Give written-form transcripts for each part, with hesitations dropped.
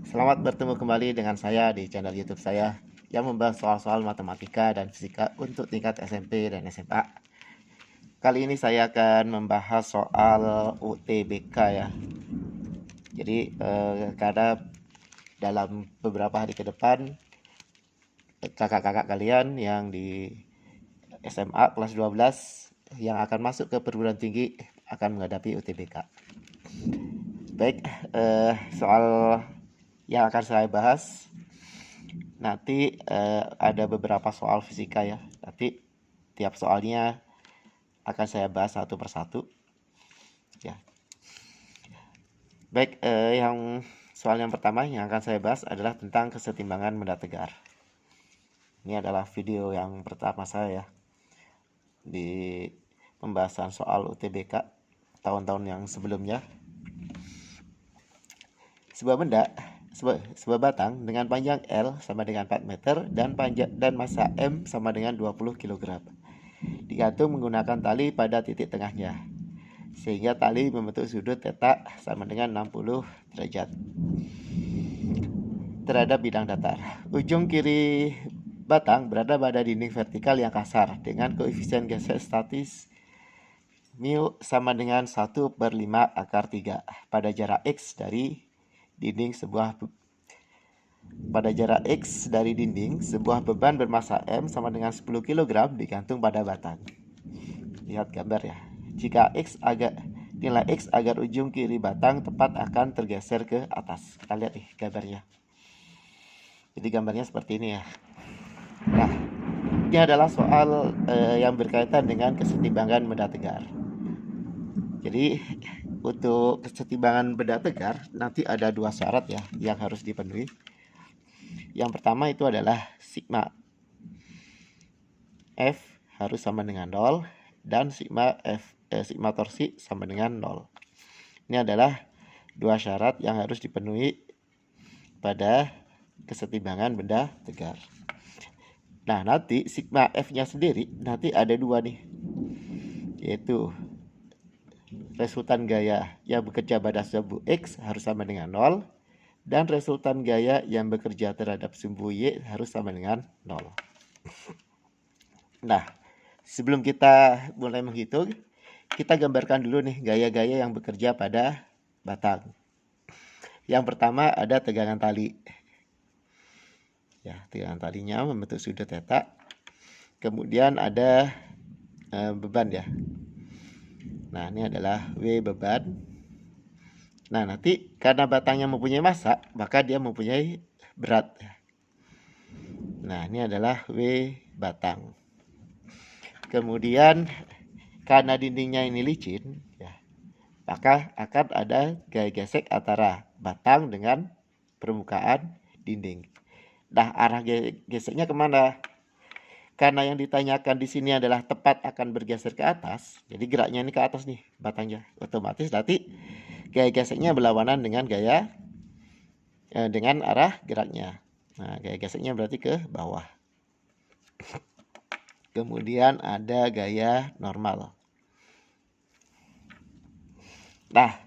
Selamat bertemu kembali dengan saya di channel YouTube saya yang membahas soal-soal matematika dan fisika untuk tingkat SMP dan SMA. Kali ini saya akan membahas soal UTBK ya. Jadi karena dalam beberapa hari ke depan kakak-kakak kalian yang di SMA kelas 12 yang akan masuk ke perguruan tinggi akan menghadapi UTBK. Baik, soal yang akan saya bahas nanti ada beberapa soal fisika ya. Nanti tiap soalnya akan saya bahas satu persatu ya. Baik, yang soal yang pertama yang akan saya bahas adalah tentang kesetimbangan benda tegar. Ini adalah video yang pertama saya ya di pembahasan soal UTBK tahun-tahun yang sebelumnya. Sebuah batang dengan panjang L sama dengan 4 meter dan massa M sama dengan 20 kg. Digantung menggunakan tali pada titik tengahnya, sehingga tali membentuk sudut theta sama dengan 60 derajat terhadap bidang datar. Ujung kiri batang berada pada dinding vertikal yang kasar dengan koefisien gesek statis mu sama dengan 1/5 akar 3 pada jarak X dari dinding sebuah beban bermassa M sama dengan 10 kg digantung pada batang. Lihat gambar ya. Jika nilai X agar ujung kiri batang tepat akan tergeser ke atas. Kita lihat nih gambarnya. Jadi gambarnya seperti ini ya. Nah, ini adalah soal yang berkaitan dengan kesetimbangan benda tegar. Jadi untuk kesetimbangan benda tegar nanti ada dua syarat ya yang harus dipenuhi. Yang pertama itu adalah sigma F harus sama dengan 0 dan sigma torsi sama dengan 0. Ini adalah dua syarat yang harus dipenuhi pada kesetimbangan benda tegar. Nah, nanti sigma F-nya sendiri nanti ada dua nih, yaitu resultan gaya yang bekerja pada sumbu X harus sama dengan 0 dan resultan gaya yang bekerja terhadap sumbu Y harus sama dengan 0. Nah, sebelum kita mulai menghitung, kita gambarkan dulu nih gaya-gaya yang bekerja pada batang. Yang pertama ada tegangan tali. Ya, tegangan talinya membentuk sudut theta. Kemudian ada beban ya. Nah, ini adalah W beban. Nah, nanti karena batangnya mempunyai massa, maka dia mempunyai berat. Nah, ini adalah W batang. Kemudian karena dindingnya ini licin, ya, maka akan ada gaya gesek antara batang dengan permukaan dinding. Nah, arah geseknya kemana? Karena yang ditanyakan di sini adalah tepat akan bergeser ke atas, jadi geraknya ini ke atas nih batangnya. Otomatis nanti gaya geseknya berlawanan dengan dengan arah geraknya. Nah, gaya geseknya berarti ke bawah. Kemudian ada gaya normal. Nah,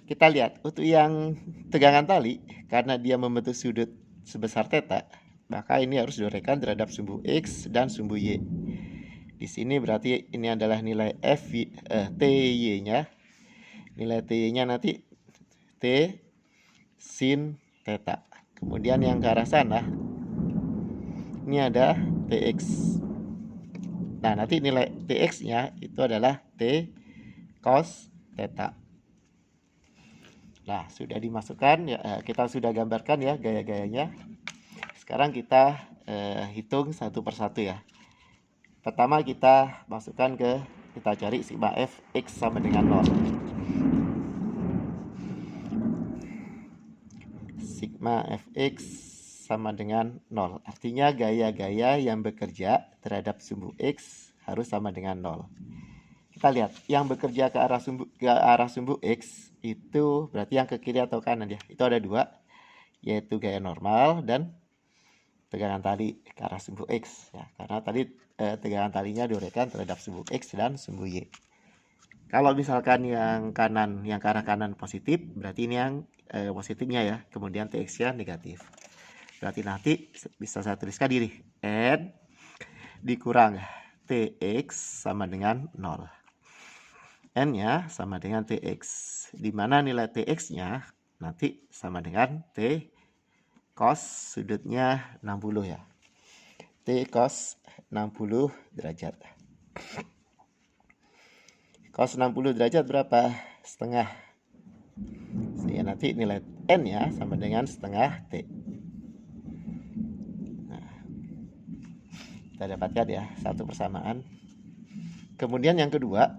kita lihat untuk yang tegangan tali, karena dia membentuk sudut sebesar theta, maka ini harus diuraikan terhadap sumbu X dan sumbu Y. Di sini berarti ini adalah nilai TY-nya. Nilai TY-nya nanti T sin theta. Kemudian yang ke arah sana, ini ada TX. Nah, nanti nilai TX-nya itu adalah T cos theta. Nah, sudah dimasukkan ya, kita sudah gambarkan ya gaya-gayanya. Sekarang kita hitung satu persatu ya. Pertama kita cari sigma F X sama dengan 0. Sigma Fx sama dengan 0. Artinya gaya-gaya yang bekerja terhadap sumbu X harus sama dengan 0. Kita lihat yang bekerja ke arah sumbu X itu berarti yang ke kiri atau kanan ya. Itu ada dua, yaitu gaya normal dan tegangan tali ke arah sumbu X ya. Karena tadi tegangan talinya diuraikan terhadap sumbu X dan sumbu Y. Kalau misalkan yang ke arah kanan positif, berarti ini yang positifnya ya, kemudian Tx-nya negatif. Berarti nanti bisa saya tuliskan ini, N dikurang Tx sama dengan 0. N-nya sama dengan Tx, di mana nilai Tx-nya nanti sama dengan T cos sudutnya 60 ya. T cos 60 derajat. Cos 60 derajat berapa? Setengah. Sehingga nanti nilai N-nya sama dengan setengah T. Nah, kita dapatkan ya satu persamaan. Kemudian yang kedua,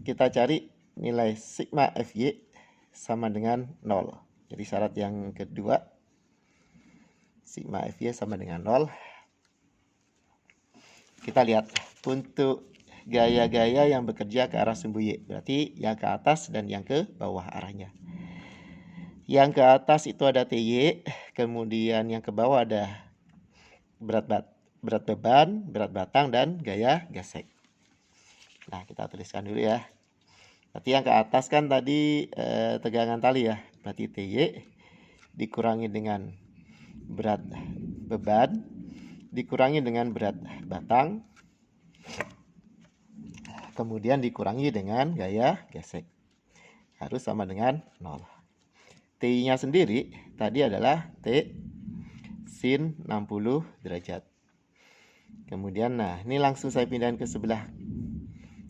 kita cari nilai sigma Fy sama dengan 0. Jadi syarat yang kedua, sigma Fy sama dengan 0. Kita lihat untuk gaya-gaya yang bekerja ke arah sumbu Y, berarti yang ke atas dan yang ke bawah arahnya. Yang ke atas itu ada Ty, kemudian yang ke bawah ada berat beban, berat batang, dan gaya gesek. Nah, kita tuliskan dulu ya. Berarti yang ke atas kan tadi tegangan tali ya. Berarti Ty dikurangi dengan berat beban, dikurangi dengan berat batang, kemudian dikurangi dengan gaya gesek. Harus sama dengan 0. T-nya sendiri tadi adalah T sin 60 derajat. Kemudian nah, ini langsung saya pindahin ke sebelah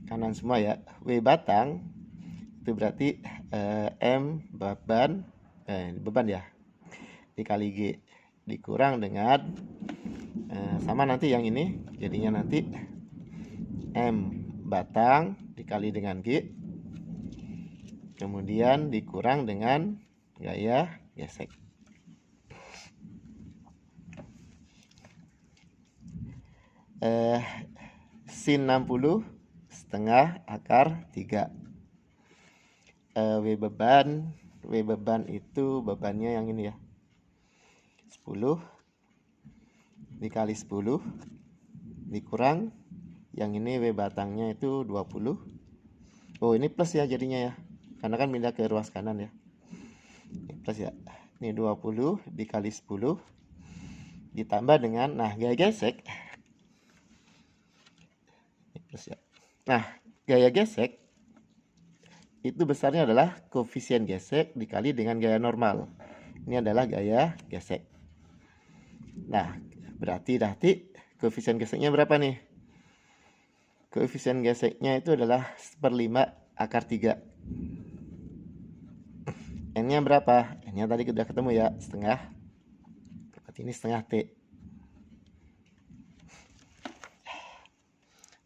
kanan semua ya. W batang itu berarti M beban ya, dikali G dikurang dengan sama nanti yang ini jadinya nanti M batang dikali dengan G, kemudian dikurang dengan gaya gesek. Sin 60 setengah akar 3. W beban itu bebannya yang ini ya, 10 dikali 10 dikurang yang ini W batangnya itu 20. Oh, ini plus ya jadinya ya, karena kan pindah ke ruas kanan ya. Ini plus ya, ini 20 dikali 10 ditambah dengan nah gaya gesek ini plus ya. Nah, gaya gesek itu besarnya adalah koefisien gesek dikali dengan gaya normal. Ini adalah gaya gesek. Nah, berarti koefisien geseknya berapa nih? Koefisien geseknya itu adalah 1/5 akar 3. N-nya berapa? N-nya tadi sudah ketemu ya, setengah. Berarti ini setengah T.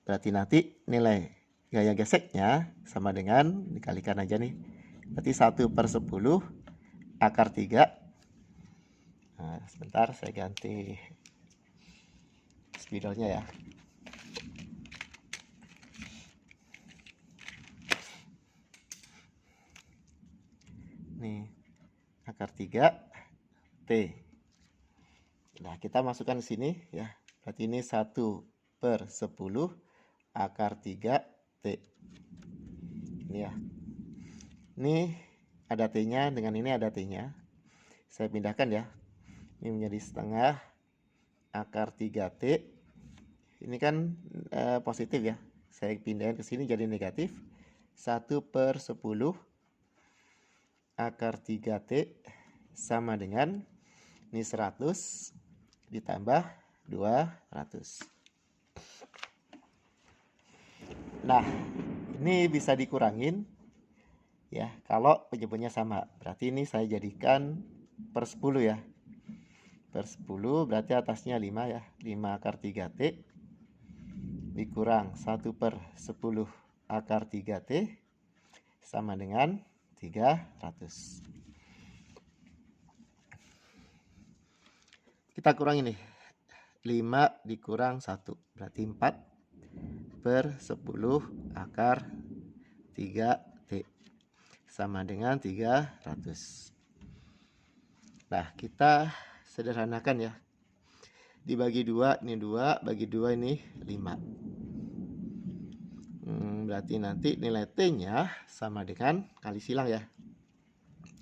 Berarti nanti nilai gaya geseknya sama dengan, dikalikan aja nih, berarti 1/10 akar 3. Nah, sebentar saya ganti spidolnya ya. Nih, akar 3 T. Nah, kita masukkan di sini ya. Berarti ini 1/10 akar 3 T. Ini ya. Ini ada T-nya, dengan ini ada T-nya. Saya pindahkan ya. Ini menjadi setengah akar 3T. Ini kan positif ya. Saya pindahin ke sini jadi negatif. 1/10 akar 3T sama dengan ini 100 ditambah 200. Nah, ini bisa dikurangin ya kalau penyebutnya sama. Berarti ini saya jadikan per 10 ya. Per 10 berarti atasnya 5 ya. 5 akar 3T dikurang 1/10 akar 3T sama dengan 300. Kita kurangi nih. 5 dikurang 1 berarti 4/10 akar 3T sama dengan 300. Nah, kita sederhanakan ya. Dibagi 2, ini 2, bagi 2 ini 5. Berarti nanti nilai T-nya sama dengan kali silang ya.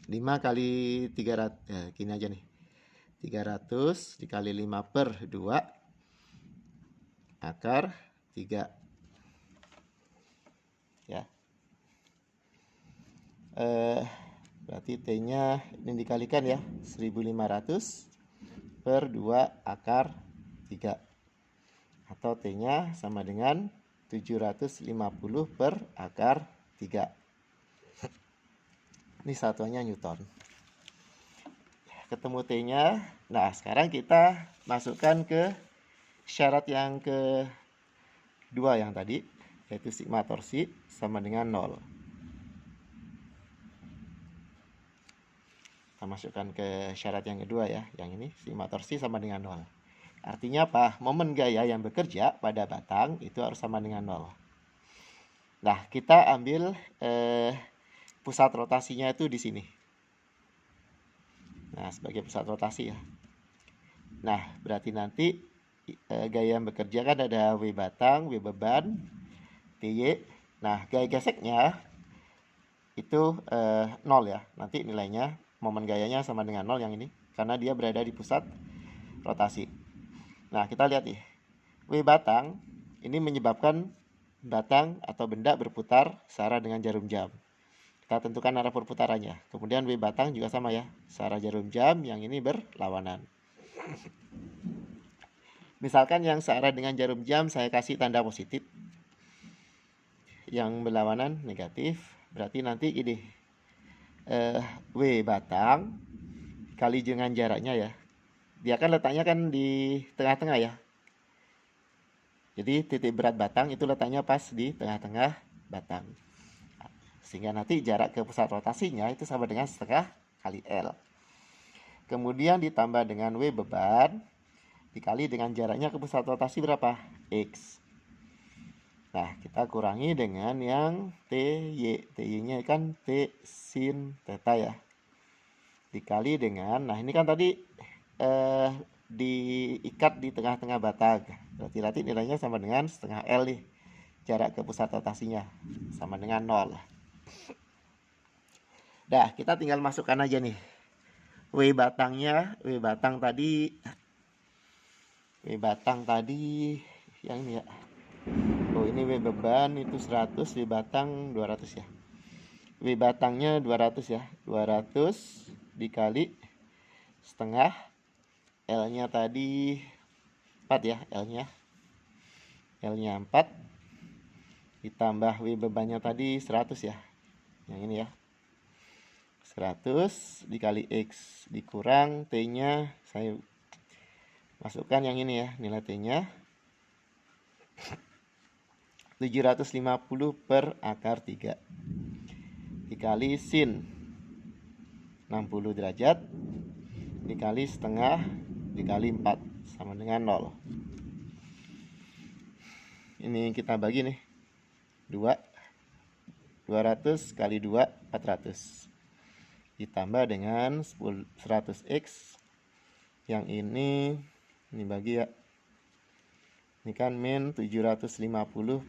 5 kali 300, gini aja nih. 300 dikali 5 per 2 akar 3. Ya. Berarti T-nya ini dikalikan ya. 1500 per 2 akar 3. Atau T-nya sama dengan 750 per akar 3. Ini satuannya Newton. Ketemu T-nya. Nah, sekarang kita masukkan ke syarat yang kedua yang tadi, yaitu sigma torsi sama dengan 0. Kita masukkan ke syarat yang kedua ya, yang ini sigma torsi sama dengan 0. Artinya apa? Momen gaya yang bekerja pada batang itu harus sama dengan 0. Nah, kita ambil pusat rotasinya itu di sini. Nah, sebagai pusat rotasi ya. Nah, berarti nanti gaya yang bekerja kan ada W batang, W beban, PY. Nah, gaya geseknya itu 0 ya. Nanti nilainya, momen gayanya sama dengan 0 yang ini. Karena dia berada di pusat rotasi. Nah, kita lihat nih. W batang ini menyebabkan batang atau benda berputar searah dengan jarum jam. Kita tentukan arah perputarannya. Kemudian W batang juga sama ya. Searah jarum jam yang ini berlawanan. Misalkan yang searah dengan jarum jam saya kasih tanda positif. Yang berlawanan negatif. Berarti nanti ini W batang kali dengan jaraknya ya. Dia kan letaknya kan di tengah-tengah ya. Jadi titik berat batang itu letaknya pas di tengah-tengah batang. Sehingga nanti jarak ke pusat rotasinya itu sama dengan setengah kali L. Kemudian ditambah dengan W beban dikali dengan jaraknya ke pusat rotasi berapa? X. Nah, kita kurangi dengan yang TY. TY-nya kan T sin theta ya. Dikali dengan, nah ini kan tadi diikat di tengah-tengah batang. Berarti nanti nilainya sama dengan setengah L nih. Jarak ke pusat rotasinya sama dengan 0. Dah, kita tinggal masukkan aja nih. W batang tadi yang ini ya. Oh, ini W beban itu 100, W batang 200 ya. W batangnya 200 ya. 200 dikali setengah, L-nya tadi 4 ya, L-nya 4 ditambah W bebannya tadi 100 ya. Yang ini ya. 100 dikali X dikurang T-nya, saya masukkan yang ini ya, nilai T-nya 750 per akar 3 dikali sin 60 derajat dikali setengah dikali 4 sama dengan 0. Ini kita bagi nih 200 kali 2 400 ditambah dengan 100x yang ini bagi ya, ini kan min 750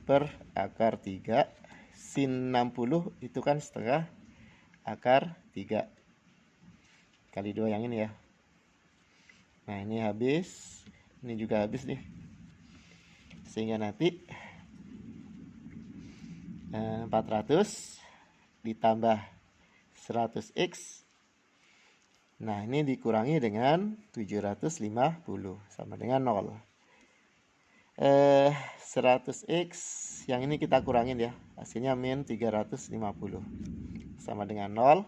per akar 3 sin 60 itu kan setengah akar 3 kali 2 yang ini ya. Nah, ini habis, ini juga habis nih, sehingga nanti 400 ditambah 100x. Nah, ini dikurangi dengan 750 sama dengan 0. 100x yang ini kita kurangin ya. Hasilnya min 350 sama dengan 0.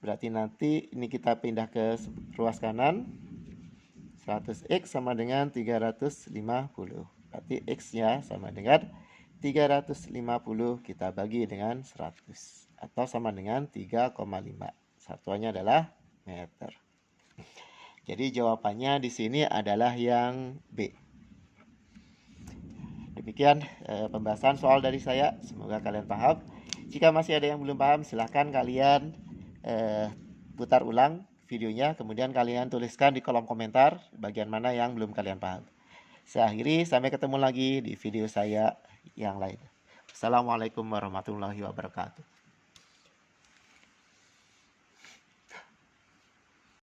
Berarti nanti ini kita pindah ke ruas kanan. 100x sama dengan 350. Berarti x-nya sama dengan 350 kita bagi dengan 100 atau sama dengan 3,5. Satuannya adalah meter. Jadi jawabannya di sini adalah yang B. Demikian pembahasan soal dari saya. Semoga kalian paham. Jika masih ada yang belum paham, silahkan kalian putar ulang videonya. Kemudian kalian tuliskan di kolom komentar bagian mana yang belum kalian paham. Saya akhiri, sampai ketemu lagi di video saya yang lain. Assalamualaikum warahmatullahi wabarakatuh.